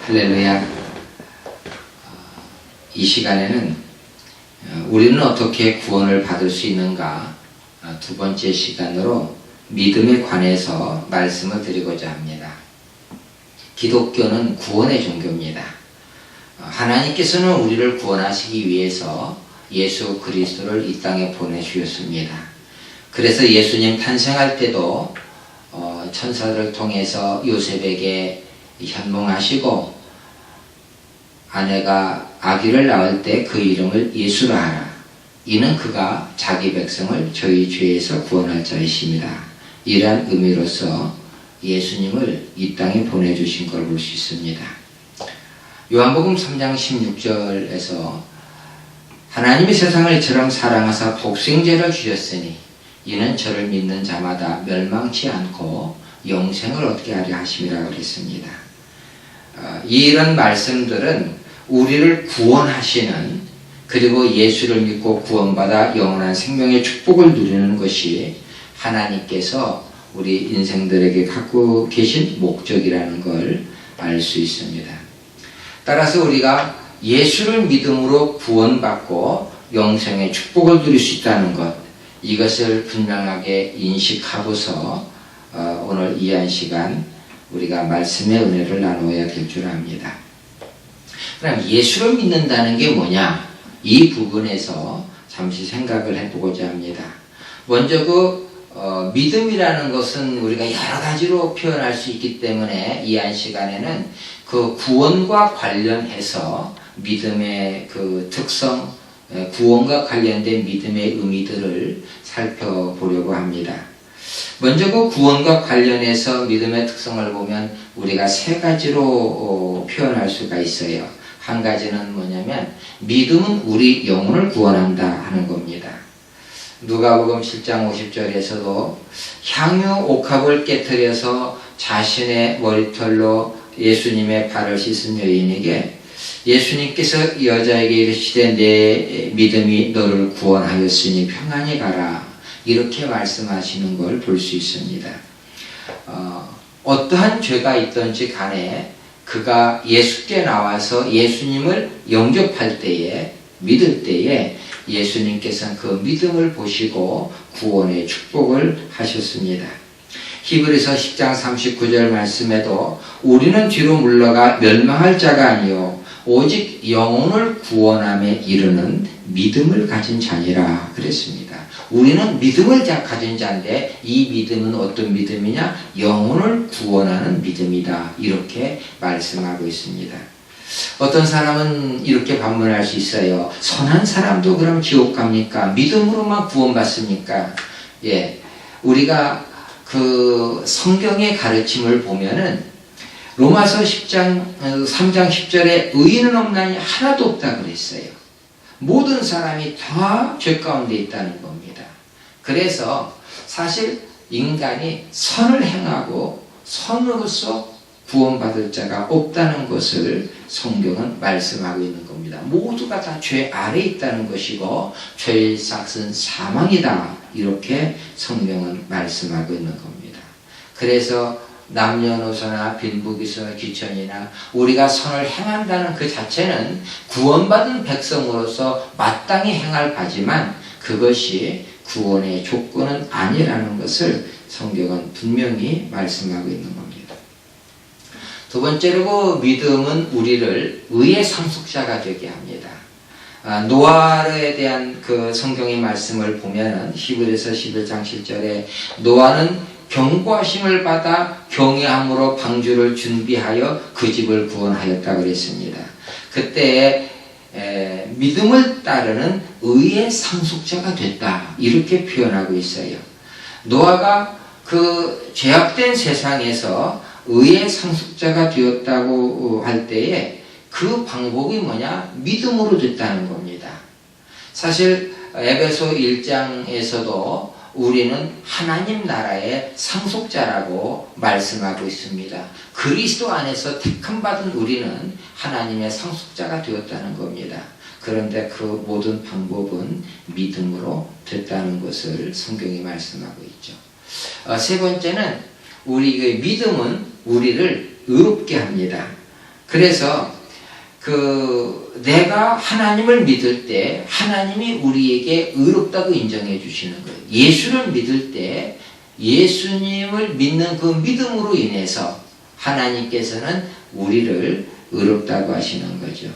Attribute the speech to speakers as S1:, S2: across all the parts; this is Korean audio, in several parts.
S1: 할렐루야. 이 시간에는 우리는 어떻게 구원을 받을 수 있는가 두 번째 시간으로 믿음에 관해서 말씀을 드리고자 합니다. 기독교는 구원의 종교입니다. 하나님께서는 우리를 구원하시기 위해서 예수 그리스도를 이 땅에 보내주셨습니다. 그래서 예수님 탄생할 때도 천사를 통해서 요셉에게 현몽하시고 아내가 아기를 낳을 때 그 이름을 예수라 하라. 이는 그가 자기 백성을 저희 죄에서 구원할 자이십니다. 이러한 의미로서 예수님을 이 땅에 보내주신 걸 볼 수 있습니다. 요한복음 3장 16절에서 하나님이 세상을 이처럼 사랑하사 독생자를 주셨으니 이는 저를 믿는 자마다 멸망치 않고 영생을 얻게 하려 하심이라 그랬습니다. 이런 말씀들은 우리를 구원하시는, 그리고 예수를 믿고 구원받아 영원한 생명의 축복을 누리는 것이 하나님께서 우리 인생들에게 갖고 계신 목적이라는 걸 알 수 있습니다. 따라서 우리가 예수를 믿음으로 구원받고 영생의 축복을 누릴 수 있다는 것, 이것을 분명하게 인식하고서 오늘 이 한 시간 우리가 말씀의 은혜를 나누어야 될 줄 압니다. 그럼 예수를 믿는다는 게 뭐냐? 이 부분에서 잠시 생각을 해보고자 합니다. 먼저 믿음이라는 것은 우리가 여러 가지로 표현할 수 있기 때문에 이 한 시간에는 그 구원과 관련해서 믿음의 그 특성, 구원과 관련된 믿음의 의미들을 살펴보려고 합니다. 먼저 그 구원과 관련해서 믿음의 특성을 보면 우리가 세 가지로 표현할 수가 있어요. 한 가지는 뭐냐면 믿음은 우리 영혼을 구원한다 하는 겁니다. 누가복음 7장 50절에서도 향유 옥합을 깨트려서 자신의 머리털로 예수님의 발을 씻은 여인에게 예수님께서 여자에게 이르시되 내 믿음이 너를 구원하였으니 평안히 가라, 이렇게 말씀하시는 걸 볼 수 있습니다. 어떠한 죄가 있든지 간에 그가 예수께 나와서 예수님을 영접할 때에, 믿을 때에 예수님께서는 그 믿음을 보시고 구원의 축복을 하셨습니다. 히브리서 10장 39절 말씀에도 우리는 뒤로 물러가 멸망할 자가 아니요 오직 영혼을 구원함에 이르는 믿음을 가진 자니라 그랬습니다. 우리는 믿음을 가진 자인데 이 믿음은 어떤 믿음이냐? 영혼을 구원하는 믿음이다, 이렇게 말씀하고 있습니다. 어떤 사람은 이렇게 반문할 수 있어요. 선한 사람도 그럼 지옥 갑니까? 믿음으로만 구원받습니까? 우리가 그 성경의 가르침을 보면은 로마서 10장 3장 10절에 의인은 없나니 하나도 없다 그랬어요. 모든 사람이 다 죄 가운데 있다는 겁니다. 그래서 사실 인간이 선을 행하고 선으로서 구원받을 자가 없다는 것을 성경은 말씀하고 있는 겁니다. 모두가 다 죄 아래 있다는 것이고 죄의 삭은 사망이다, 이렇게 성경은 말씀하고 있는 겁니다. 그래서 남녀노소나 빈부귀천 귀천이나 우리가 선을 행한다는 그 자체는 구원받은 백성으로서 마땅히 행할 바지만 그것이 구원의 조건은 아니라는 것을 성경은 분명히 말씀하고 있는 겁니다. 두 번째로 믿음은 우리를 의의 상속자가 되게 합니다. 노아에 대한 그 성경의 말씀을 보면은 히브리서 11장 7절에 노아는 경고하심을 받아 경외함으로 방주를 준비하여 그 집을 구원하였다 그랬습니다. 그때 믿음을 따르는 의의 상속자가 됐다, 이렇게 표현하고 있어요. 노아가 그 죄악된 세상에서 의의 상속자가 되었다고 할 때에 그 방법이 뭐냐? 믿음으로 됐다는 겁니다. 사실 에베소 1장에서도 우리는 하나님 나라의 상속자라고 말씀하고 있습니다. 그리스도 안에서 택함받은 우리는 하나님의 상속자가 되었다는 겁니다. 그런데 그 모든 방법은 믿음으로 됐다는 것을 성경이 말씀하고 있죠. 세 번째는 우리의 믿음은 우리를 의롭게 합니다. 그래서 내가 하나님을 믿을 때 하나님이 우리에게 의롭다고 인정해 주시는 거예요. 예수를 믿을 때 예수님을 믿는 그 믿음으로 인해서 하나님께서는 우리를 의롭다고 하시는 거죠.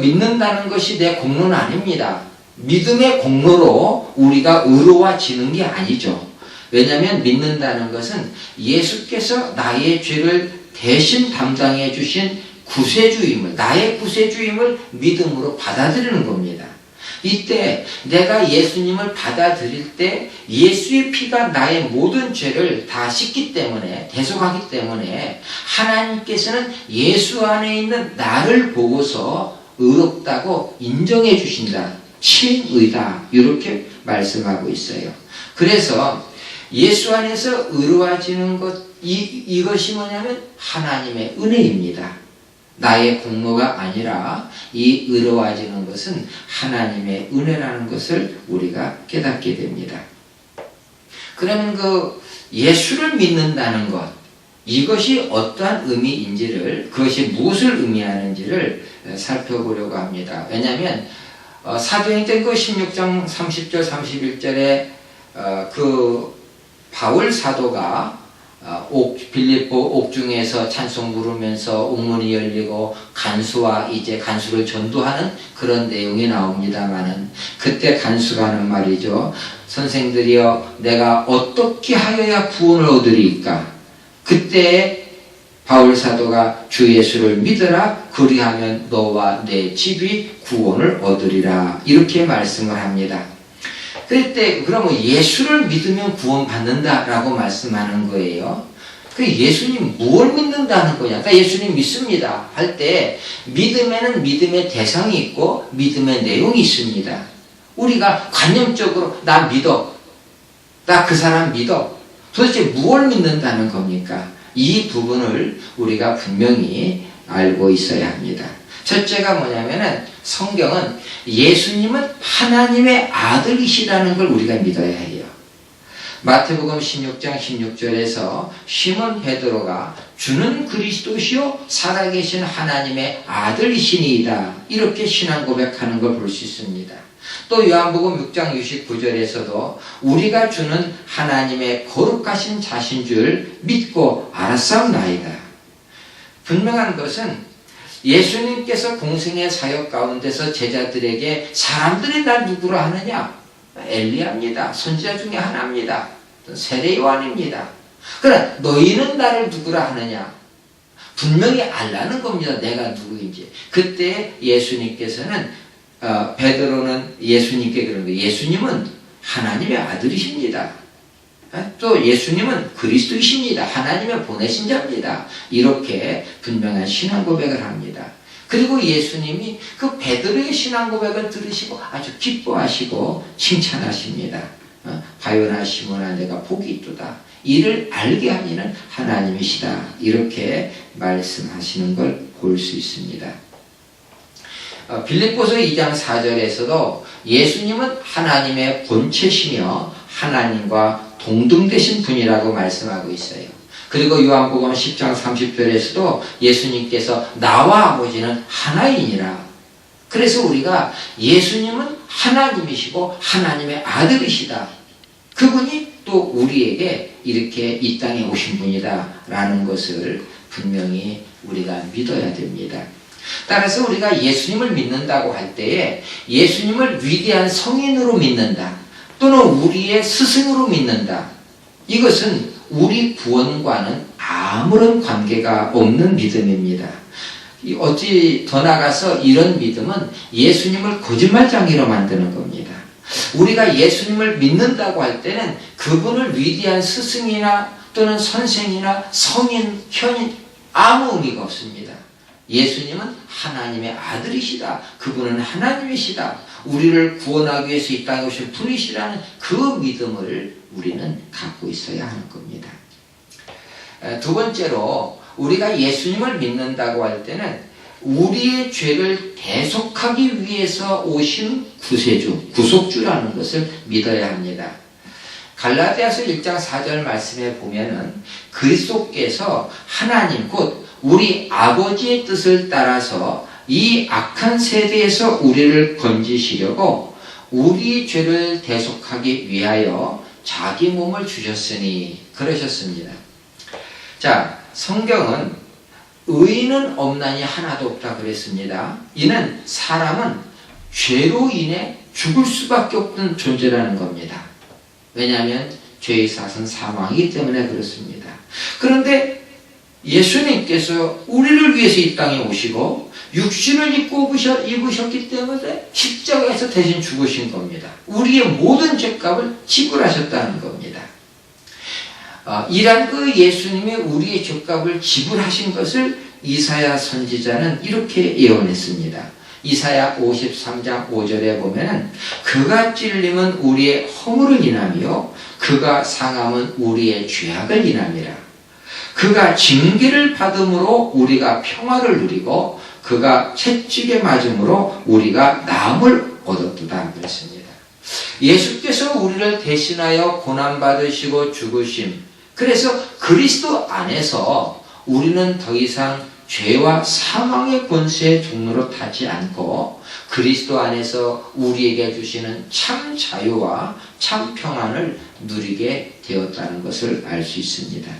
S1: 믿는다는 것이 내 공로는 아닙니다. 믿음의 공로로 우리가 의로워지는 게 아니죠. 왜냐하면 믿는다는 것은 예수께서 나의 죄를 대신 담당해 주신 구세주임을, 나의 구세주임을 믿음으로 받아들이는 겁니다. 이때 내가 예수님을 받아들일 때 예수의 피가 나의 모든 죄를 다 씻기 때문에, 대속하기 때문에 하나님께서는 예수 안에 있는 나를 보고서 의롭다고 인정해 주신다. 친의다. 이렇게 말씀하고 있어요. 그래서 예수 안에서 의로워지는 것, 이것이 뭐냐면 하나님의 은혜입니다. 나의 공로가 아니라 이 의로워지는 것은 하나님의 은혜라는 것을 우리가 깨닫게 됩니다. 그러면 예수를 믿는다는 것, 이것이 어떠한 의미인지를, 그것이 무엇을 의미하는지를 살펴보려고 합니다. 왜냐하면 사도행전 16장 30절 31절에 바울 사도가 빌립보 옥중에서 찬송 부르면서 옥문이 열리고 간수를 전도하는 그런 내용이 나옵니다만은, 그때 간수가 하는 말이죠. 선생들이여, 내가 어떻게 하여야 구원을 얻으리까? 그때 바울 사도가 주 예수를 믿으라, 그리하면 너와 내 집이 구원을 얻으리라, 이렇게 말씀을 합니다. 그때 그러면 예수를 믿으면 구원받는다라고 말씀하는 거예요. 예수님 무엇을 믿는다는 거냐? 그러니까 예수님 믿습니다 할 때 믿음에는 믿음의 대상이 있고 믿음의 내용이 있습니다. 우리가 관념적으로 나 믿어, 나 그 사람 믿어, 도대체 무엇을 믿는다는 겁니까? 이 부분을 우리가 분명히 알고 있어야 합니다. 첫째가 뭐냐면은 성경은 예수님은 하나님의 아들이시라는 걸 우리가 믿어야 해요. 마태복음 16장 16절에서 시몬 베드로가 주는 그리스도시요 살아계신 하나님의 아들이시니이다, 이렇게 신앙 고백하는 걸 볼 수 있습니다. 또 요한복음 6장 69절에서도 우리가 주는 하나님의 거룩하신 자신 줄 믿고 알았사옵나이다. 분명한 것은 예수님께서 공생의 사역 가운데서 제자들에게 사람들이 날 누구라 하느냐? 엘리야입니다. 선지자 중에 하나입니다. 세례 요한입니다. 그래, 너희는 나를 누구라 하느냐? 분명히 알라는 겁니다. 내가 누구인지. 그때 예수님께서는 베드로는 예수님께 그런 거예요. 예수님은 하나님의 아들이십니다. 또 예수님은 그리스도이십니다. 하나님의 보내신 자입니다. 이렇게 분명한 신앙 고백을 합니다. 그리고 예수님이 베드로의 신앙 고백을 들으시고 아주 기뻐하시고 칭찬하십니다. 바요나 시몬아, 내가 복이 있도다. 이를 알게 하니는 하나님이시다. 이렇게 말씀하시는 걸 볼 수 있습니다. 빌립보서 2장 4절에서도 예수님은 하나님의 본체시며 하나님과 동등되신 분이라고 말씀하고 있어요. 그리고 요한복음 10장 30절에서도 예수님께서 나와 아버지는 하나이니라. 그래서 우리가 예수님은 하나님이시고 하나님의 아들이시다. 그분이 또 우리에게 이렇게 이 땅에 오신 분이다 라는 것을 분명히 우리가 믿어야 됩니다. 따라서 우리가 예수님을 믿는다고 할 때에 예수님을 위대한 성인으로 믿는다, 또는 우리의 스승으로 믿는다, 이것은 우리 구원과는 아무런 관계가 없는 믿음입니다. 어찌 더 나가서 이런 믿음은 예수님을 거짓말쟁이로 만드는 겁니다. 우리가 예수님을 믿는다고 할 때는 그분을 위대한 스승이나 또는 선생이나 성인, 현인 아무 의미가 없습니다. 예수님은 하나님의 아들이시다. 그분은 하나님이시다. 우리를 구원하기 위해서 이 땅에 오신 분이시라는 그 믿음을 우리는 갖고 있어야 하는 겁니다. 두 번째로 우리가 예수님을 믿는다고 할 때는 우리의 죄를 대속하기 위해서 오신 구세주, 구속주라는 것을 믿어야 합니다. 갈라디아서 1장 4절 말씀에 보면은 그리스도께서 하나님 곧 우리 아버지의 뜻을 따라서 이 악한 세대에서 우리를 건지시려고 우리 죄를 대속하기 위하여 자기 몸을 주셨으니 그러셨습니다. 자, 성경은 의인은 없나니 하나도 없다 그랬습니다. 이는 사람은 죄로 인해 죽을 수밖에 없는 존재라는 겁니다. 왜냐하면 죄의 삭은 사망이기 때문에 그렇습니다. 그런데 예수님께서 우리를 위해서 이 땅에 오시고 육신을 입고 입으셨기 때문에 십자가에서 대신 죽으신 겁니다. 우리의 모든 죄값을 지불하셨다는 겁니다. 이란 그 예수님이 우리의 죄값을 지불하신 것을 이사야 선지자는 이렇게 예언했습니다. 이사야 53장 5절에 보면은 그가 찔림은 우리의 허물을 인하며 그가 상함은 우리의 죄악을 인함이라. 그가 징계를 받음으로 우리가 평화를 누리고 그가 채찍에 맞음으로 우리가 나음을 얻었도다 그랬습니다. 예수께서 우리를 대신하여 고난받으시고 죽으심. 그래서 그리스도 안에서 우리는 더 이상 죄와 사망의 권세의 종로로 타지 않고 그리스도 안에서 우리에게 주시는 참 자유와 참 평안을 누리게 되었다는 것을 알 수 있습니다.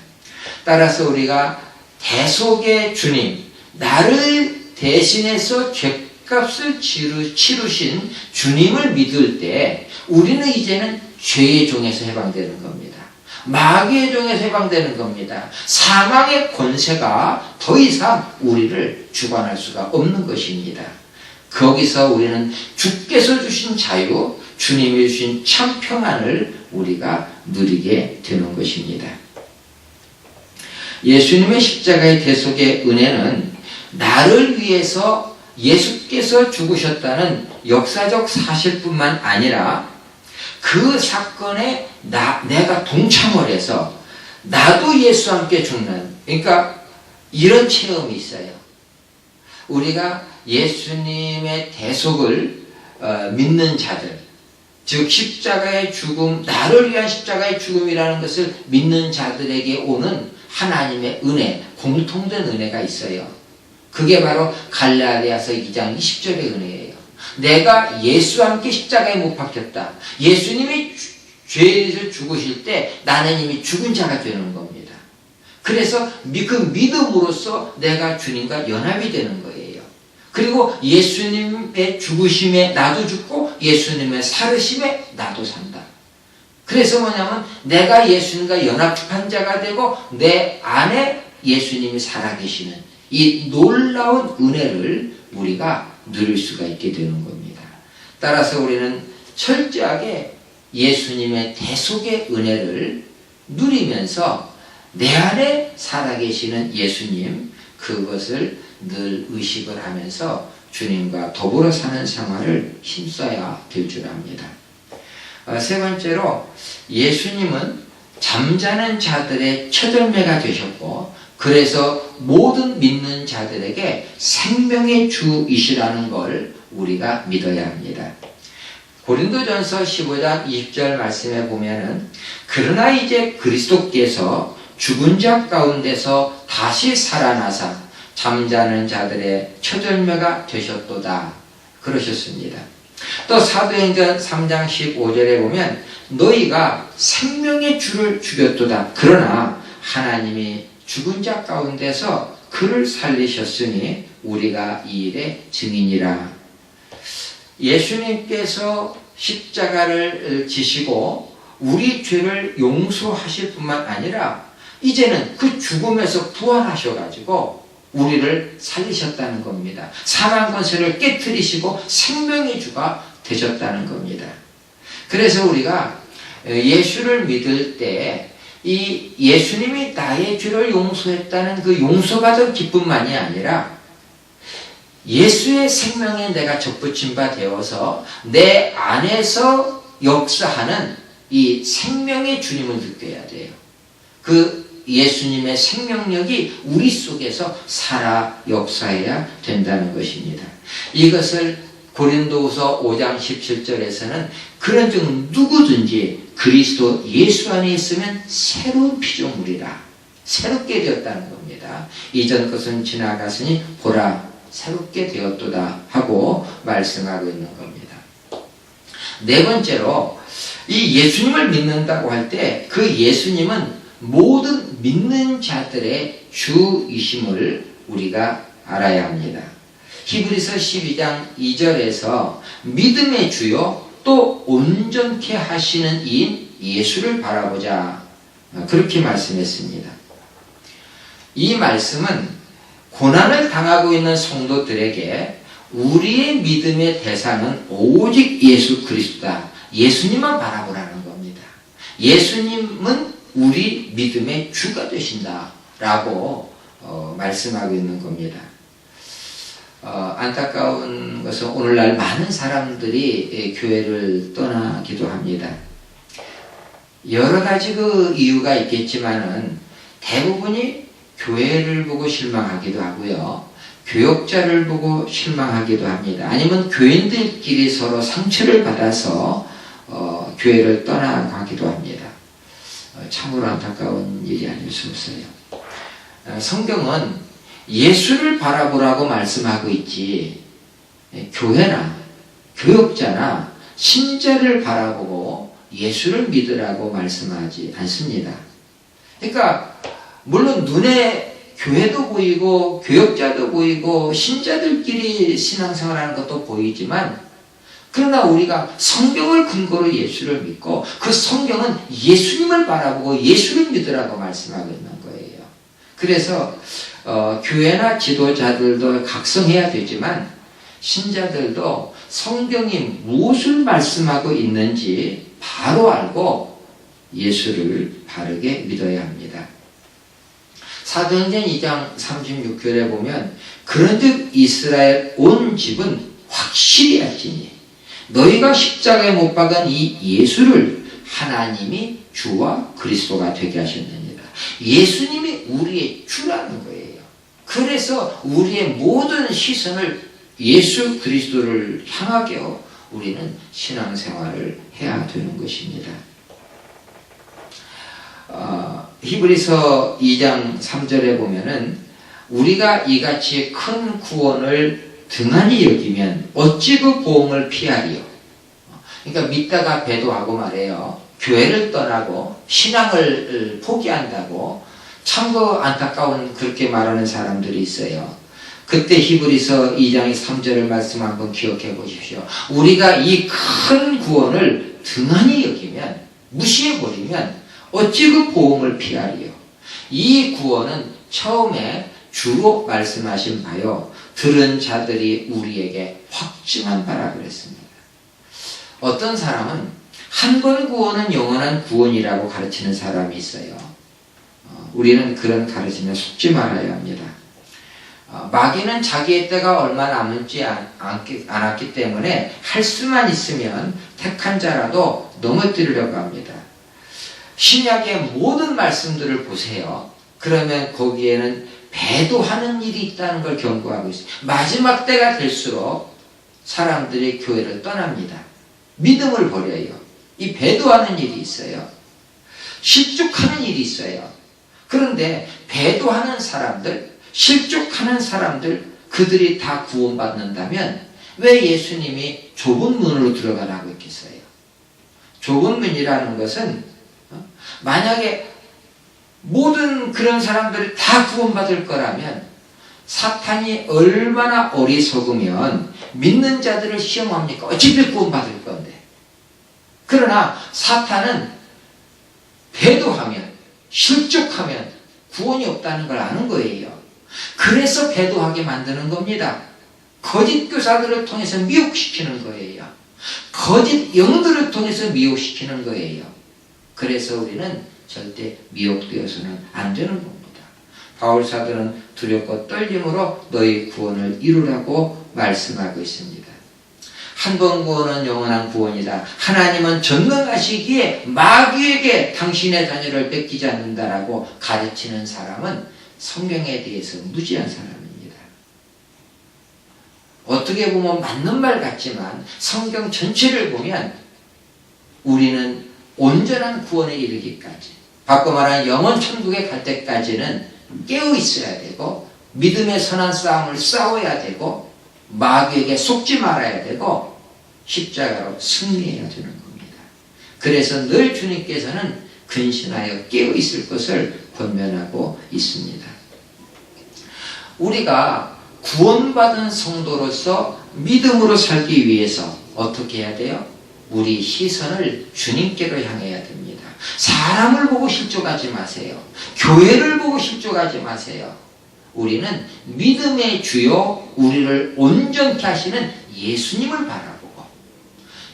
S1: 따라서 우리가 대속의 주님, 나를 대신해서 죄값을 치르신 주님을 믿을 때 우리는 이제는 죄의 종에서 해방되는 겁니다. 마귀의 종에서 해방되는 겁니다. 사망의 권세가 더 이상 우리를 주관할 수가 없는 것입니다. 거기서 우리는 주께서 주신 자유, 주님이 주신 참 평안을 우리가 누리게 되는 것입니다. 예수님의 십자가의 대속의 은혜는 나를 위해서 예수께서 죽으셨다는 역사적 사실뿐만 아니라 그 사건에 내가 동참을 해서 나도 예수와 함께 죽는, 그러니까 이런 체험이 있어요. 우리가 예수님의 대속을 믿는 자들, 즉 십자가의 죽음, 나를 위한 십자가의 죽음이라는 것을 믿는 자들에게 오는 하나님의 은혜, 공통된 은혜가 있어요. 그게 바로 갈라디아서 2장 20절의 은혜예요. 내가 예수와 함께 십자가에 못 박혔다. 예수님이 죄에서 죽으실 때 나는 이미 죽은 자가 되는 겁니다. 그래서 그 믿음으로써 내가 주님과 연합이 되는 거예요. 그리고 예수님의 죽으심에 나도 죽고 예수님의 살으심에 나도 산다. 그래서 뭐냐면 내가 예수님과 연합한 자가 되고 내 안에 예수님이 살아계시는 이 놀라운 은혜를 우리가 누릴 수가 있게 되는 겁니다. 따라서 우리는 철저하게 예수님의 대속의 은혜를 누리면서 내 안에 살아계시는 예수님, 그것을 늘 의식을 하면서 주님과 더불어 사는 생활을 힘써야 될 줄 압니다. 세 번째로 예수님은 잠자는 자들의 첫열매가 되셨고 그래서 모든 믿는 자들에게 생명의 주이시라는 걸 우리가 믿어야 합니다. 고린도전서 15장 20절 말씀에 보면은 그러나 이제 그리스도께서 죽은 자 가운데서 다시 살아나사 잠자는 자들의 첫열매가 되셨도다 그러셨습니다. 또 사도행전 3장 15절에 보면 너희가 생명의 주를 죽였도다. 그러나 하나님이 죽은 자 가운데서 그를 살리셨으니 우리가 이 일의 증인이라. 예수님께서 십자가를 지시고 우리 죄를 용서하실 뿐만 아니라 이제는 그 죽음에서 부활하셔가지고 우리를 살리셨다는 겁니다. 사망 권세를 깨트리시고 생명의 주가 되셨다는 겁니다. 그래서 우리가 예수를 믿을 때 이 예수님이 나의 죄를 용서했다는 그 용서받은 기쁨만이 아니라 예수의 생명에 내가 접붙임 바 되어서 내 안에서 역사하는 이 생명의 주님을 느껴야 돼요. 그 예수님의 생명력이 우리 속에서 살아 역사해야 된다는 것입니다. 이것을 고린도후서 5장 17절에서는 그런즉 누구든지 그리스도 예수 안에 있으면 새로운 피조물이라. 새롭게 되었다는 겁니다. 이전 것은 지나갔으니 보라 새롭게 되었도다 하고 말씀하고 있는 겁니다. 네 번째로 이 예수님을 믿는다고 할 때 그 예수님은 모든 믿는 자들의 주이심을 우리가 알아야 합니다. 히브리서 12장 2절에서 믿음의 주요 또 온전케 하시는 이인 예수를 바라보자 그렇게 말씀했습니다. 이 말씀은 고난을 당하고 있는 성도들에게 우리의 믿음의 대상은 오직 예수 그리스도다. 예수님만 바라보라는 겁니다. 예수님은 우리 믿음의 주가 되신다 라고 말씀하고 있는 겁니다. 안타까운 것은 오늘날 많은 사람들이 교회를 떠나기도 합니다. 여러 가지 그 이유가 있겠지만은 대부분이 교회를 보고 실망하기도 하고요. 교역자를 보고 실망하기도 합니다. 아니면 교인들끼리 서로 상처를 받아서 교회를 떠나가기도 합니다. 참으로 안타까운 일이 아닐 수 없어요. 성경은 예수를 바라보라고 말씀하고 있지 교회나 교역자나 신자를 바라보고 예수를 믿으라고 말씀하지 않습니다. 그러니까 물론 눈에 교회도 보이고 교역자도 보이고 신자들끼리 신앙생활하는 것도 보이지만 그러나 우리가 성경을 근거로 예수를 믿고 그 성경은 예수님을 바라보고 예수를 믿으라고 말씀하고 있는 거예요. 그래서 교회나 지도자들도 각성해야 되지만 신자들도 성경이 무엇을 말씀하고 있는지 바로 알고 예수를 바르게 믿어야 합니다. 사도행전 2장 36절에 보면 그런즉 이스라엘 온 집은 확실히 알지니 너희가 십자가에 못 박은 이 예수를 하나님이 주와 그리스도가 되게 하셨느니라. 예수님이 우리의 주라는 거예요. 그래서 우리의 모든 시선을 예수 그리스도를 향하게 우리는 신앙생활을 해야 되는 것입니다. 히브리서 2장 3절에 보면은 우리가 이같이 큰 구원을 등한히 여기면 어찌 그 보응을 피하리요. 그러니까 믿다가 배도하고 말해요. 교회를 떠나고 신앙을 포기한다고 참 그 안타까운 그렇게 말하는 사람들이 있어요. 그때 히브리서 2장 3절을 말씀 한번 기억해 보십시오. 우리가 이 큰 구원을 등한히 여기면 무시해 버리면 어찌 그 보응을 피하리요. 이 구원은 처음에 주로 말씀하신 바요. 들은 자들이 우리에게 확증한 바라 그랬습니다. 어떤 사람은 한 번 구원은 영원한 구원이라고 가르치는 사람이 있어요. 우리는 그런 가르침에 속지 말아야 합니다. 마귀는 자기의 때가 얼마 남지 않았기 때문에 할 수만 있으면 택한 자라도 넘어뜨리려고 합니다. 신약의 모든 말씀들을 보세요. 그러면 거기에는 배도하는 일이 있다는 걸 경고하고 있어요. 마지막 때가 될수록 사람들이 교회를 떠납니다. 믿음을 버려요. 이 배도하는 일이 있어요. 실족하는 일이 있어요. 그런데 배도하는 사람들, 실족하는 사람들, 그들이 다 구원받는다면 왜 예수님이 좁은 문으로 들어가라고 했겠어요? 좁은 문이라는 것은 만약에 모든 그런 사람들이 다 구원받을 거라면 사탄이 얼마나 어리석으면 믿는 자들을 시험합니까? 어찌들 구원받을 건데. 그러나 사탄은 배도하면 실족하면 구원이 없다는 걸 아는 거예요. 그래서 배도하게 만드는 겁니다. 거짓 교사들을 통해서 미혹시키는 거예요. 거짓 영들을 통해서 미혹시키는 거예요. 그래서 우리는 절대 미혹되어서는 안 되는 겁니다. 바울사도는 두렵고 떨림으로 너희 구원을 이루라고 말씀하고 있습니다. 한 번 구원은 영원한 구원이다. 하나님은 전능하시기에 마귀에게 당신의 자녀를 뺏기지 않는다라고 가르치는 사람은 성경에 대해서 무지한 사람입니다. 어떻게 보면 맞는 말 같지만 성경 전체를 보면 우리는 온전한 구원에 이르기까지 바꿔 말하면 영원 천국에 갈 때까지는 깨어 있어야 되고 믿음의 선한 싸움을 싸워야 되고 마귀에게 속지 말아야 되고 십자가로 승리해야 되는 겁니다. 그래서 늘 주님께서는 근신하여 깨어 있을 것을 권면하고 있습니다. 우리가 구원받은 성도로서 믿음으로 살기 위해서 어떻게 해야 돼요? 우리 시선을 주님께로 향해야 됩니다. 사람을 보고 실족하지 마세요. 교회를 보고 실족하지 마세요. 우리는 믿음의 주요 우리를 온전케 하시는 예수님을 바라보고,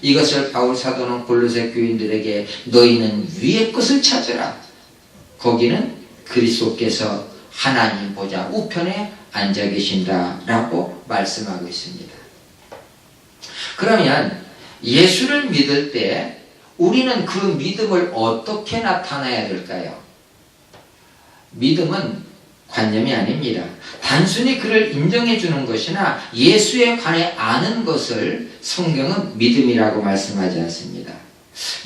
S1: 이것을 바울 사도는 골로새 교인들에게 너희는 위의 것을 찾으라. 거기는 그리스도께서 하나님 보좌 우편에 앉아 계신다라고 말씀하고 있습니다. 그러면 예수를 믿을 때 우리는 그 믿음을 어떻게 나타내야 될까요? 믿음은 관념이 아닙니다. 단순히 그를 인정해 주는 것이나 예수에 관해 아는 것을 성경은 믿음이라고 말씀하지 않습니다.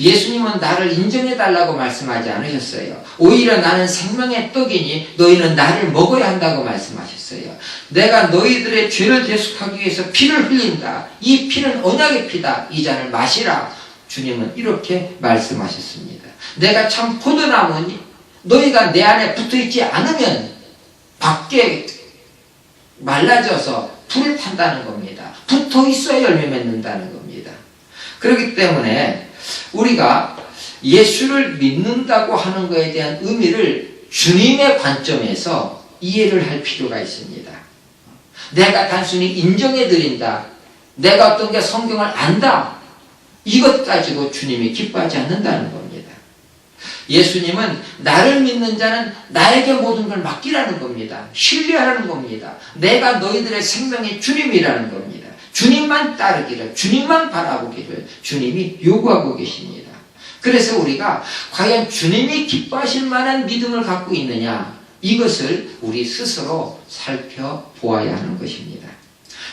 S1: 예수님은 나를 인정해 달라고 말씀하지 않으셨어요. 오히려 나는 생명의 떡이니 너희는 나를 먹어야 한다고 말씀하셨어요. 내가 너희들의 죄를 대속하기 위해서 피를 흘린다. 이 피는 언약의 피다. 이 잔을 마시라. 주님은 이렇게 말씀하셨습니다. 내가 참 포도나무니 너희가 내 안에 붙어있지 않으면 밖에 말라져서 불을 탄다는 겁니다. 붙어있어야 열매 맺는다는 겁니다. 그렇기 때문에 우리가 예수를 믿는다고 하는 것에 대한 의미를 주님의 관점에서 이해를 할 필요가 있습니다. 내가 단순히 인정해드린다, 내가 어떤 게 성경을 안다, 이것 가지고 주님이 기뻐하지 않는다는 겁니다. 예수님은 나를 믿는 자는 나에게 모든 걸 맡기라는 겁니다. 신뢰하라는 겁니다. 내가 너희들의 생명의 주님이라는 겁니다. 주님만 따르기를, 주님만 바라보기를 주님이 요구하고 계십니다. 그래서 우리가 과연 주님이 기뻐하실 만한 믿음을 갖고 있느냐, 이것을 우리 스스로 살펴보아야 하는 것입니다.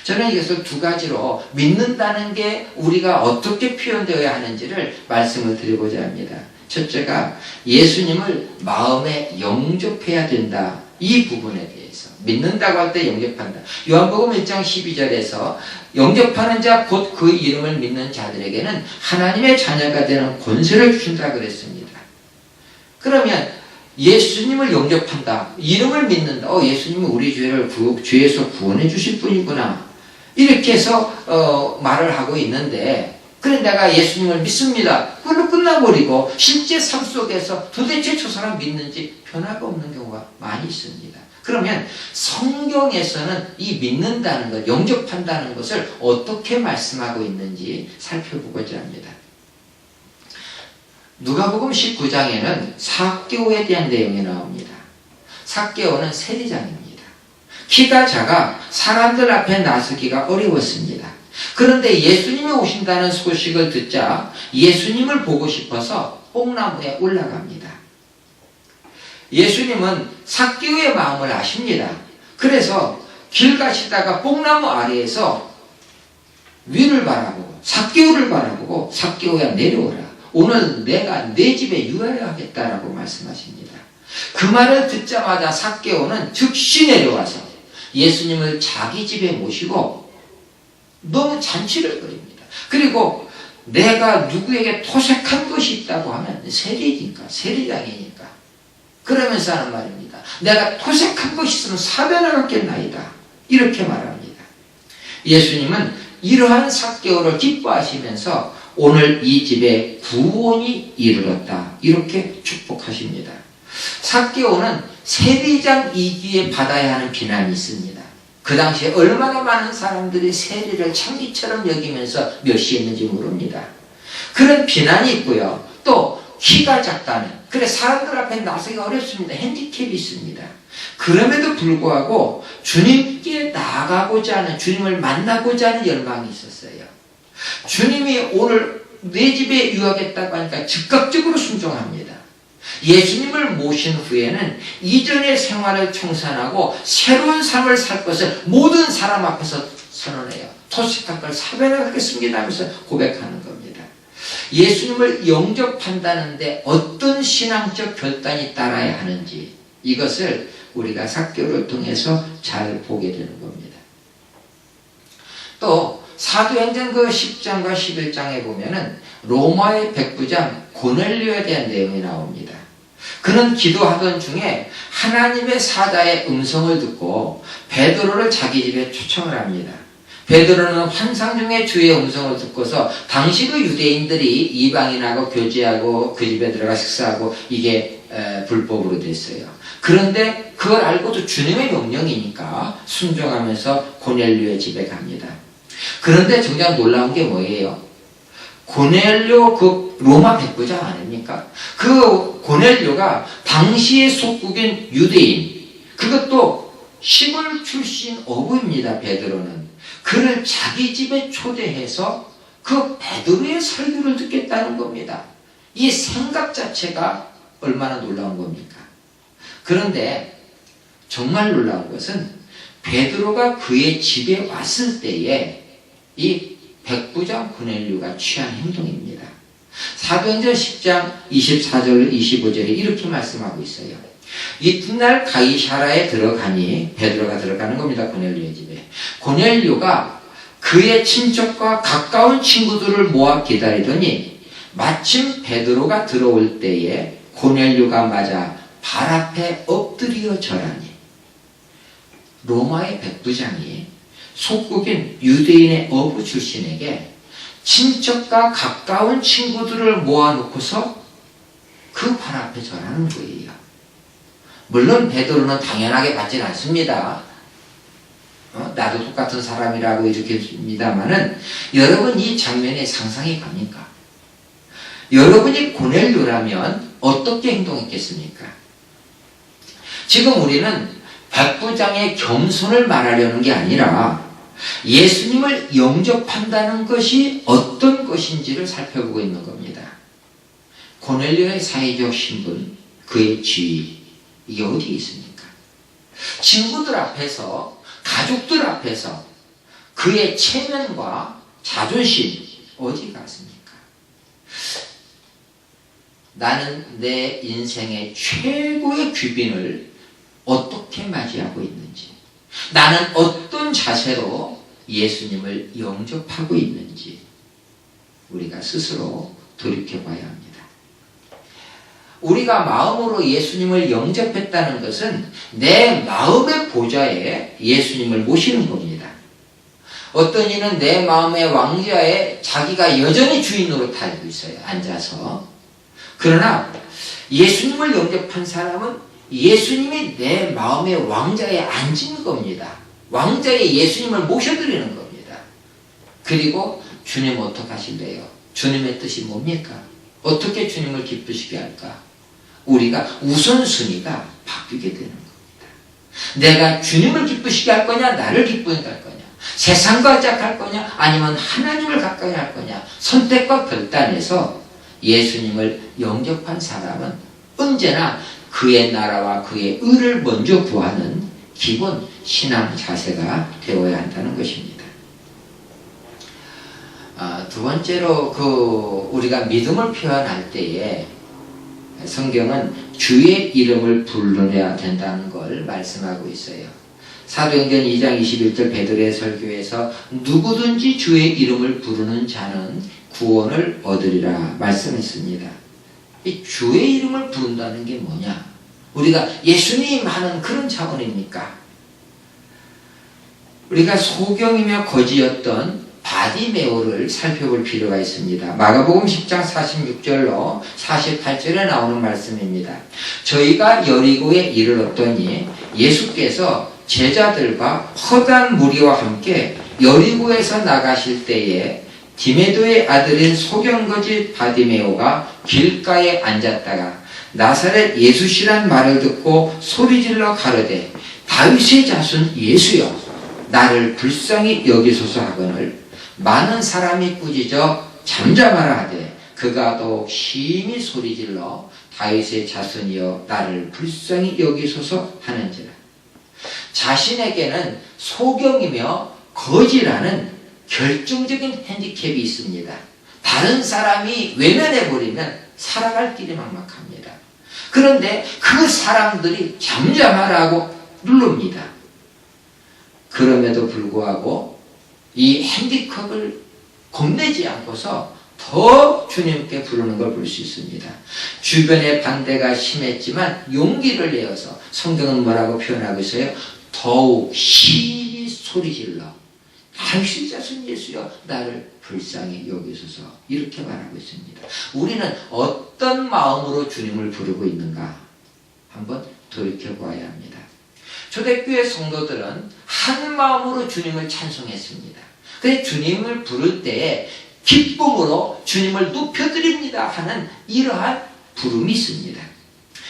S1: 저는 이것을 두 가지로 믿는다는 게 우리가 어떻게 표현되어야 하는지를 말씀을 드리고자 합니다. 첫째가 예수님을 마음에 영접해야 된다. 이 부분에 대해서 믿는다고 할 때 영접한다. 요한복음 1장 12절에서 영접하는 자 곧 그 이름을 믿는 자들에게는 하나님의 자녀가 되는 권세를 주신다 그랬습니다. 그러면 예수님을 영접한다, 이름을 믿는다, 예수님은 우리 죄를 죄에서 구원해 주실 분이구나, 이렇게 해서 말을 하고 있는데, 그래 내가 예수님을 믿습니다, 그걸로 끝나버리고 실제 삶 속에서 도대체 저 사람 믿는지 변화가 없는 경우가 많이 있습니다. 그러면 성경에서는 이 믿는다는 것, 영접한다는 것을 어떻게 말씀하고 있는지 살펴보고자 합니다. 누가복음 19장에는 삭개오에 대한 내용이 나옵니다. 삭개오는 세리장입니다. 키가 작아 사람들 앞에 나서기가 어려웠습니다. 그런데 예수님이 오신다는 소식을 듣자 예수님을 보고 싶어서 뽕나무에 올라갑니다. 예수님은 삭개오의 마음을 아십니다. 그래서 길 가시다가 뽕나무 아래에서 위를 바라보고 삭개오를 바라보고 삭개오야 내려오라. 오늘 내가 내 집에 유하여하겠다라고 말씀하십니다. 그 말을 듣자마자 삭개오는 즉시 내려와서 예수님을 자기 집에 모시고 너무 잔치를 벌입니다. 그리고 내가 누구에게 토색한 것이 있다고 하면 세리장이니까 그러면서 하는 말입니다. 내가 토색한 것이 있으면 사변을 갖겠나이다, 이렇게 말합니다. 예수님은 이러한 삭개오를 기뻐하시면서 오늘 이 집에 구원이 이르렀다, 이렇게 축복하십니다. 삭개오는 세리장이기에 받아야 하는 비난이 있습니다. 그 당시에 얼마나 많은 사람들이 세리를 창기처럼 여기면서 멸시했는지 모릅니다. 그런 비난이 있고요. 또 키가 작다는, 그래 사람들 앞에 나서기가 어렵습니다. 핸디캡이 있습니다. 그럼에도 불구하고 주님께 나아가고자 하는, 주님을 만나고자 하는 열망이 있었어요. 주님이 오늘 내 집에 유하겠다고 하니까 즉각적으로 순종합니다. 예수님을 모신 후에는 이전의 생활을 청산하고 새로운 삶을 살 것을 모든 사람 앞에서 선언해요. 토식할 걸 사변하겠습니다 하면서 고백하는 겁니다. 예수님을 영접한다는데 어떤 신앙적 결단이 따라야 하는지 이것을 우리가 삭개오를 통해서 잘 보게 되는 겁니다. 또 사도행전 그 10장과 11장에 보면은 로마의 백부장 고넬료에 대한 내용이 나옵니다. 그는 기도하던 중에 하나님의 사자의 음성을 듣고 베드로를 자기 집에 초청을 합니다. 베드로는 환상 중에 주의 음성을 듣고서 당시 그 유대인들이 이방인하고 교제하고 그 집에 들어가 식사하고 이게 불법으로 됐어요. 그런데 그걸 알고도 주님의 명령이니까 순종하면서 고넬료의 집에 갑니다. 그런데 정작 놀라운 게 뭐예요? 고넬료 그 로마 백부장 아닙니까? 그 고넬료가 당시의 속국인 유대인, 그것도 시골 출신 어부입니다. 베드로는 그를 자기 집에 초대해서 그 베드로의 설교를 듣겠다는 겁니다. 이 생각 자체가 얼마나 놀라운 겁니까? 그런데 정말 놀라운 것은 베드로가 그의 집에 왔을 때에 이 백부장 고넬료가 취한 행동입니다. 사도행전 10장 24절 25절에 이렇게 말씀하고 있어요. 이튿날 가이사라에 들어가니 베드로가 들어가는 겁니다. 고넬료의 집에. 고넬료가 그의 친척과 가까운 친구들을 모아 기다리더니 마침 베드로가 들어올 때에 고넬료가 맞아 발 앞에 엎드려 절하니 로마의 백부장이 속국인 유대인의 어부 출신에게 친척과 가까운 친구들을 모아놓고서 그 발 앞에 절하는 거예요. 물론 베드로는 당연하게 받진 않습니다. 나도 똑같은 사람이라고 이렇게 합니다마는 여러분 이 장면에 상상이 갑니까? 여러분이 고넬료라면 어떻게 행동했겠습니까? 지금 우리는 백부장의 겸손을 말하려는 게 아니라 예수님을 영접한다는 것이 어떤 것인지를 살펴보고 있는 겁니다. 고넬료의 사회적 신분, 그의 지위, 이게 어디에 있습니까? 친구들 앞에서, 가족들 앞에서 그의 체면과 자존심 어디 갔습니까? 나는 내 인생의 최고의 귀빈을 어떻게 맞이하고 있는지, 나는 어떤 자세로 예수님을 영접하고 있는지 우리가 스스로 돌이켜봐야 합니다. 우리가 마음으로 예수님을 영접했다는 것은 내 마음의 보좌에 예수님을 모시는 겁니다. 어떤 이는 내 마음의 왕좌에 자기가 여전히 주인으로 타고 있어요. 앉아서. 그러나 예수님을 영접한 사람은 예수님이 내 마음의 왕좌에 앉은 겁니다. 왕좌에 예수님을 모셔드리는 겁니다. 그리고 주님 어떡하실래요? 주님의 뜻이 뭡니까? 어떻게 주님을 기쁘시게 할까? 우리가 우선순위가 바뀌게 되는 겁니다. 내가 주님을 기쁘시게 할 거냐? 나를 기쁘게 할 거냐? 세상과 짝할 거냐? 아니면 하나님을 가까이 할 거냐? 선택과 결단에서 예수님을 영접한 사람은 언제나 그의 나라와 그의 의를 먼저 구하는 기본 신앙 자세가 되어야 한다는 것입니다. 두 번째로 우리가 믿음을 표현할 때에 성경은 주의 이름을 불러야 된다는 걸 말씀하고 있어요. 사도행전 2장 21절 베드로의 설교에서 누구든지 주의 이름을 부르는 자는 구원을 얻으리라 말씀했습니다. 이 주의 이름을 부른다는 게 뭐냐? 우리가 예수님 하는 그런 차원입니까? 우리가 소경이며 거지였던 바디메오를 살펴볼 필요가 있습니다. 마가복음 10장 46절로 48절에 나오는 말씀입니다. 저희가 여리고에 이르렀더니 예수께서 제자들과 허다한 무리와 함께 여리고에서 나가실 때에 디메도의 아들인 소경거지 바디메오가 길가에 앉았다가 나사렛 예수시란 말을 듣고 소리질러 가로되 다윗의 자손 예수여 나를 불쌍히 여기소서 하거늘 많은 사람이 꾸짖어 잠잠하라 하되 그가 더욱 심히 소리질러 다윗의 자손이여 나를 불쌍히 여기소서 하는지라. 자신에게는 소경이며 거지라는 결정적인 핸디캡이 있습니다. 다른 사람이 외면해버리면 살아갈 길이 막막합니다. 그런데 그 사람들이 잠잠하라고 누릅니다. 그럼에도 불구하고 이 핸디컵을 겁내지 않고서 더 주님께 부르는 걸 볼 수 있습니다. 주변의 반대가 심했지만 용기를 내어서 성경은 뭐라고 표현하고 있어요? 더욱 시리 소리질러 당신 자손 예수여 나를 불쌍히 여기소서 이렇게 말하고 있습니다. 우리는 어떤 마음으로 주님을 부르고 있는가 한번 돌이켜봐야 합니다. 초대교회 성도들은 한 마음으로 주님을 찬송했습니다. 그래서 주님을 부를 때에 기쁨으로 주님을 높여드립니다 하는 이러한 부름이 있습니다.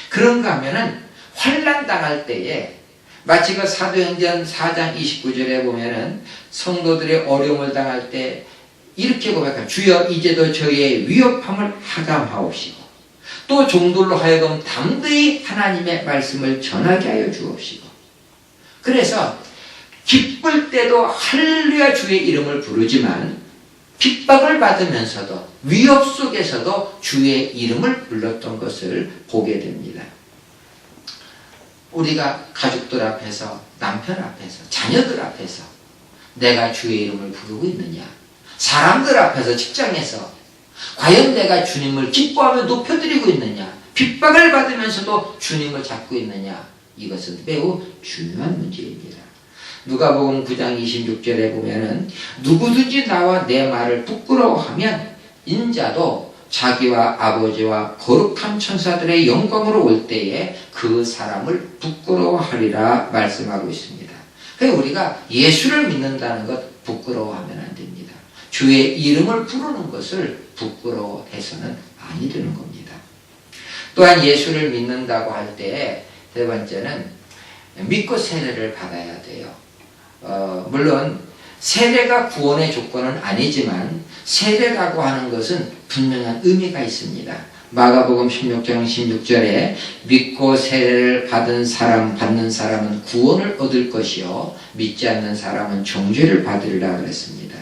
S1: 그런가 하면은 환난 당할 때에 마치 그 사도행전 4장 29절에 보면은 성도들의 어려움을 당할 때 이렇게 고백합니다. 주여 이제도 저희의 위협함을 하감하옵시고 또 종들로 하여금 담대히 하나님의 말씀을 전하게 하여 주옵시고. 그래서 기쁠 때도 할렐루야 주의 이름을 부르지만 핍박을 받으면서도 위협 속에서도 주의 이름을 불렀던 것을 보게 됩니다. 우리가 가족들 앞에서, 남편 앞에서, 자녀들 앞에서 내가 주의 이름을 부르고 있느냐? 사람들 앞에서, 직장에서 과연 내가 주님을 기뻐하며 높여드리고 있느냐? 핍박을 받으면서도 주님을 잡고 있느냐? 이것은 매우 중요한 문제입니다. 누가복음 9장 26절에 보면은 누구든지 나와 내 말을 부끄러워하면 인자도 자기와 아버지와 거룩한 천사들의 영광으로 올 때에 그 사람을 부끄러워하리라 말씀하고 있습니다. 그래서 우리가 예수를 믿는다는 것 부끄러워하면 안 됩니다. 주의 이름을 부르는 것을 부끄러워해서는 아니 되는 겁니다. 또한 예수를 믿는다고 할 때 세 번째는 믿고 세례를 받아야 돼요. 물론 세례가 구원의 조건은 아니지만 세례라고 하는 것은 분명한 의미가 있습니다. 마가복음 16장 16절에 믿고 세례를 받는 사람은 구원을 얻을 것이요 믿지 않는 사람은 정죄를 받으리라 그랬습니다.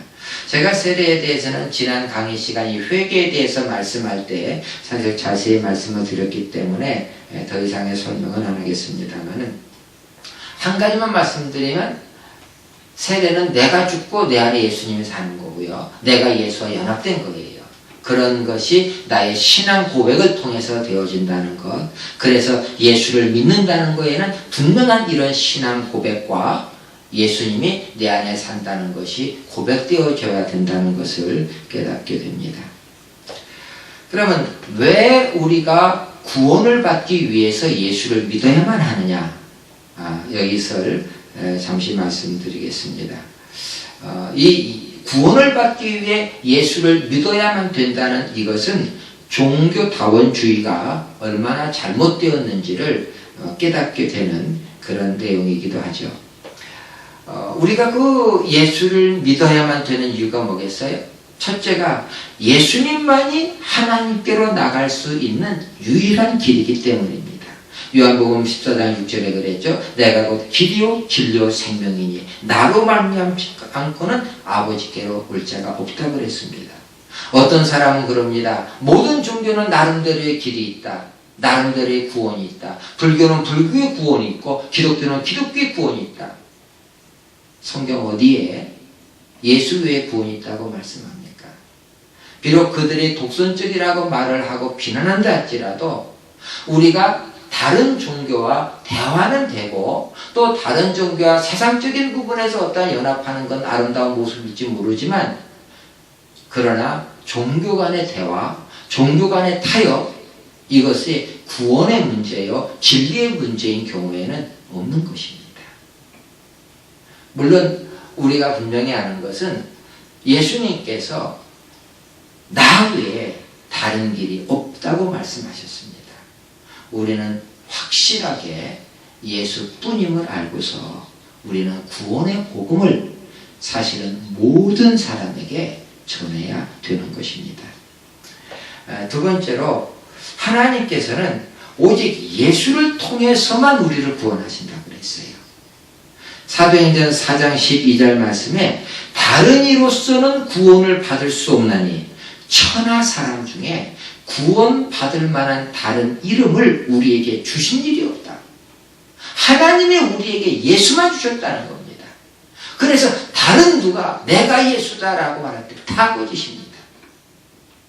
S1: 제가 세례에 대해서는 지난 강의 시간 이 회개에 대해서 말씀할 때 사실 자세히 말씀을 드렸기 때문에 더 이상의 설명은 안 하겠습니다만 한 가지만 말씀드리면 세례는 내가 죽고 내 안에 예수님이 사는 거고요. 내가 예수와 연합된 거예요. 그런 것이 나의 신앙 고백을 통해서 되어진다는 것. 그래서 예수를 믿는다는 거에는 분명한 이런 신앙 고백과 예수님이 내 안에 산다는 것이 고백되어져야 된다는 것을 깨닫게 됩니다. 그러면 왜 우리가 구원을 받기 위해서 예수를 믿어야만 하느냐? 여기서 잠시 말씀드리겠습니다. 이 구원을 받기 위해 예수를 믿어야만 된다는 이것은 종교다원주의가 얼마나 잘못되었는지를 깨닫게 되는 그런 내용이기도 하죠. 우리가 그 예수를 믿어야만 되는 이유가 뭐겠어요? 첫째가 예수님만이 하나님께로 나갈 수 있는 유일한 길이기 때문입니다. 요한복음 14장 6절에 그랬죠. 내가 곧 길이요 진리요 생명이니 나로 말미암지 않고는 아버지께로 올 자가 없다 그랬습니다. 어떤 사람은 그럽니다. 모든 종교는 나름대로의 길이 있다. 나름대로의 구원이 있다. 불교는 불교의 구원이 있고 기독교는 기독교의 구원이 있다. 성경 어디에 예수 외에 구원이 있다고 말씀합니까? 비록 그들이 독선적이라고 말을 하고 비난한다 할지라도 우리가 다른 종교와 대화는 되고 또 다른 종교와 세상적인 부분에서 어떤 연합하는 건 아름다운 모습일지 모르지만 그러나 종교 간의 대화, 종교 간의 타협 이것이 구원의 문제요 진리의 문제인 경우에는 없는 것입니다. 물론 우리가 분명히 아는 것은 예수님께서 나 외에 다른 길이 없다고 말씀하셨습니다. 우리는 확실하게 예수뿐임을 알고서 우리는 구원의 복음을 사실은 모든 사람에게 전해야 되는 것입니다. 두 번째로 하나님께서는 오직 예수를 통해서만 우리를 구원하신다고 그랬어요. 사도행전 4장 12절 말씀에 다른 이로서는 구원을 받을 수 없나니 천하 사람 중에 구원받을 만한 다른 이름을 우리에게 주신 일이 없다. 하나님이 우리에게 예수만 주셨다는 겁니다. 그래서 다른 누가 내가 예수다라고 말할 때 다 거짓입니다.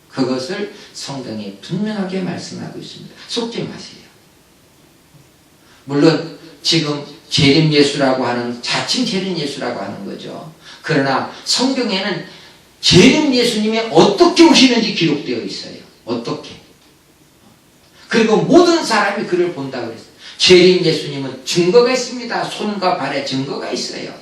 S1: 그것을 성경이 분명하게 말씀하고 있습니다. 속지 마세요. 물론 지금 재림 예수라고 하는, 자칭 재림 예수라고 하는 거죠. 그러나 성경에는 재림 예수님이 어떻게 오시는지 기록되어 있어요. 어떻게. 그리고 모든 사람이 그를 본다고 그랬어요. 재림 예수님은 증거가 있습니다. 손과 발에 증거가 있어요.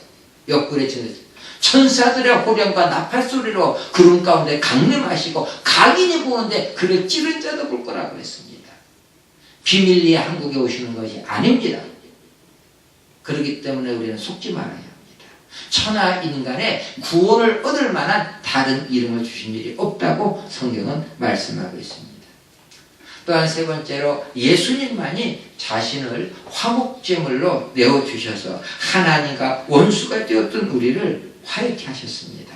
S1: 옆구리에 증거 있어요. 천사들의 호령과 나팔소리로 구름 가운데 강림하시고 각인이 보는데 그를 찌른 자도 볼 거라고 그랬습니다. 비밀리에 한국에 오시는 것이 아닙니다. 그렇기 때문에 우리는 속지 말아야 합니다. 천하 인간의 구원을 얻을 만한 다른 이름을 주신 일이 없다고 성경은 말씀하고 있습니다. 또한 세 번째로 예수님만이 자신을 화목제물로 내어주셔서 하나님과 원수가 되었던 우리를 화해케 하셨습니다.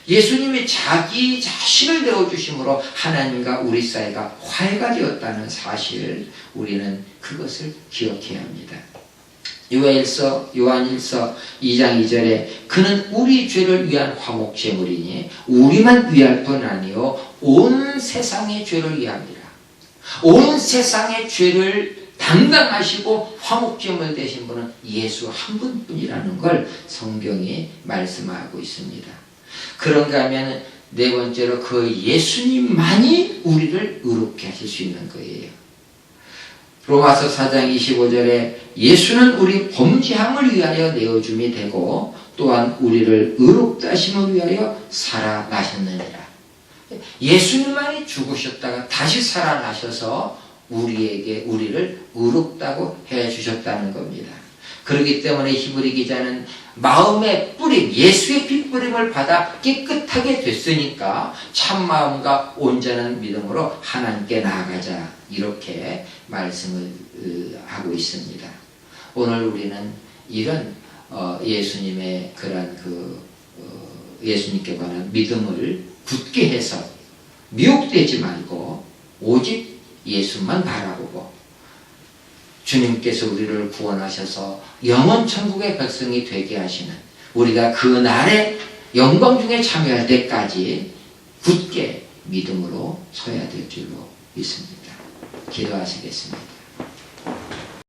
S1: 예수님이 자기 자신을 내어주심으로 하나님과 우리 사이가 화해가 되었다는 사실, 우리는 그것을 기억해야 합니다. 요한일서 2장 2절에 그는 우리 죄를 위한 화목제물이니 우리만 위할 뿐 아니요 온 세상의 죄를 위함이라. 온 세상의 죄를 담당하시고 화목제물 되신 분은 예수 한 분뿐이라는 걸 성경이 말씀하고 있습니다. 그런가 하면 네 번째로 그 예수님만이 우리를 의롭게 하실 수 있는 거예요. 로마서 4장 25절에 예수는 우리 범죄함을 위하여 내어줌이 되고 또한 우리를 의롭다 하심을 위하여 살아나셨느니라. 예수님만이 죽으셨다가 다시 살아나셔서 우리를 의롭다고 해주셨다는 겁니다. 그렇기 때문에 히브리 기자는 마음의 뿌림, 예수의 핏뿌림을 받아 깨끗하게 됐으니까 참마음과 온전한 믿음으로 하나님께 나아가자, 이렇게 말씀을 하고 있습니다. 오늘 우리는 이런 예수님의 그런 예수님께 관한 믿음을 굳게 해서 미혹되지 말고 오직 예수만 바라보고 주님께서 우리를 구원하셔서 영원 천국의 백성이 되게 하시는, 우리가 그 날의 영광 중에 참여할 때까지 굳게 믿음으로 서야 될 줄로 믿습니다. 기도하시겠습니다.